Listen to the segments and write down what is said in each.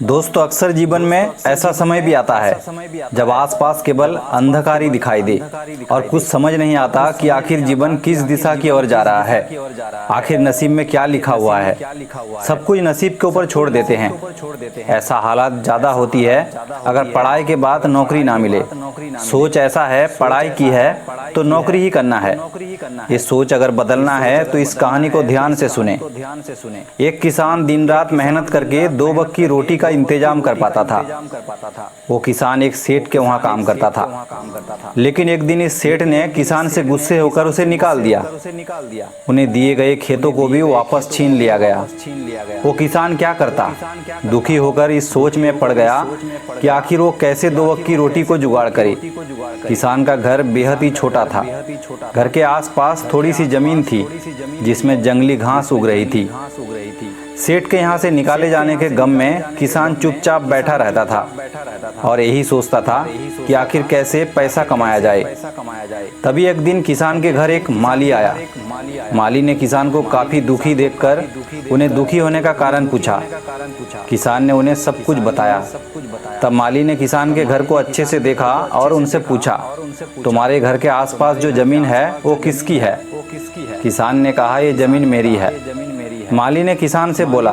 दोस्तों, अक्सर जीवन में ऐसा समय भी आता है जब आसपास केवल अंधकार ही दिखाई दे और कुछ समझ नहीं आता कि आखिर जीवन किस दिशा की ओर जा रहा है। आखिर नसीब में क्या लिखा हुआ है। सब कुछ नसीब के ऊपर छोड़ देते हैं। ऐसा हालात ज्यादा होती है अगर पढ़ाई के बाद नौकरी ना मिले। सोच ऐसा है, पढ़ाई की है तो नौकरी ही करना है। ये सोच अगर बदलना है तो इस कहानी को ध्यान से सुने। एक किसान दिन रात मेहनत करके 2 वक्त की रोटी का इंतजाम कर पाता था। वो किसान एक सेठ के वहाँ काम करता था, लेकिन एक दिन इस सेठ ने किसान से गुस्से होकर उसे निकाल दिया। उन्हें दिए गए खेतों को भी वापस छीन लिया गया। वो किसान क्या करता? दुखी होकर इस सोच में पड़ गया कि आखिर वो कैसे 2 वक्त की रोटी को जुगाड़ करे। किसान का घर बेहद ही छोटा था। घर के आसपास थोड़ी सी जमीन थी जिसमें जंगली घास उग रही थी। सेठ के यहाँ से निकाले जाने के गम में किसान चुपचाप बैठा रहता था और यही सोचता था कि आखिर कैसे पैसा कमाया जाए। तभी एक दिन किसान के घर एक माली आया। माली ने किसान को काफी दुखी देखकर उन्हें दुखी होने का कारण पूछा। किसान ने उन्हें सब कुछ बताया। तब माली ने किसान के घर को अच्छे से देखा और उनसे पूछा, तुम्हारे घर के आसपास जो जमीन है वो किसकी है? किसान ने कहा, ये जमीन मेरी है। माली ने किसान से बोला,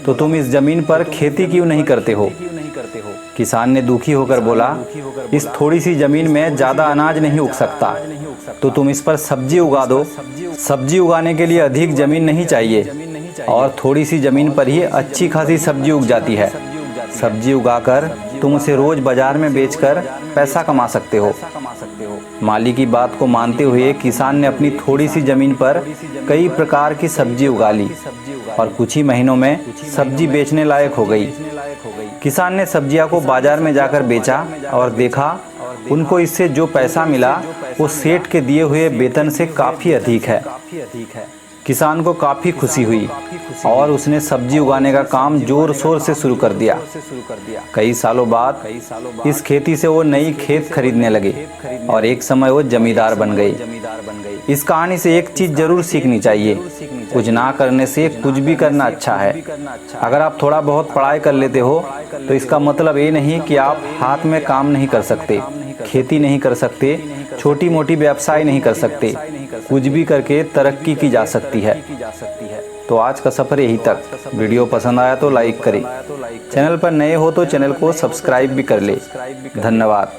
तो तुम इस जमीन पर खेती क्यों नहीं करते हो? किसान ने दुखी होकर बोला, इस थोड़ी सी जमीन में ज्यादा अनाज नहीं उग सकता, तो तुम इस पर सब्जी उगा दो। सब्जी उगाने के लिए अधिक जमीन नहीं चाहिए और थोड़ी सी जमीन पर ही अच्छी खासी सब्जी उग जाती है। सब्जी उगाकर तुम उसे रोज बाजार में बेचकर पैसा कमा सकते हो। माली की बात को मानते हुए किसान ने अपनी थोड़ी सी जमीन पर कई प्रकार की सब्जी उगा ली और कुछ ही महीनों में सब्जी बेचने लायक हो गई। किसान ने सब्जियां को बाजार में जाकर बेचा और देखा उनको इससे जो पैसा मिला वो सेठ के दिए हुए वेतन से काफी अधिक है। किसान को काफी खुशी हुई और उसने सब्जी उगाने का काम जोर शोर से शुरू कर दिया। कई सालों बाद इस खेती से वो नई खेत खरीदने लगे और एक समय वो जमींदार बन गए। इस कहानी से एक चीज जरूर सीखनी चाहिए, कुछ ना करने से कुछ भी करना अच्छा है। अगर आप थोड़ा बहुत पढ़ाई कर लेते हो तो इसका मतलब ये नहीं कि आप हाथ में काम नहीं कर सकते, खेती नहीं कर सकते, छोटी मोटी व्यवसाय नहीं कर सकते। कुछ भी करके तरक्की की जा सकती है। तो आज का सफर यहीं तक। वीडियो पसंद आया तो लाइक करें। चैनल पर नए हो तो चैनल को सब्सक्राइब भी कर ले। धन्यवाद।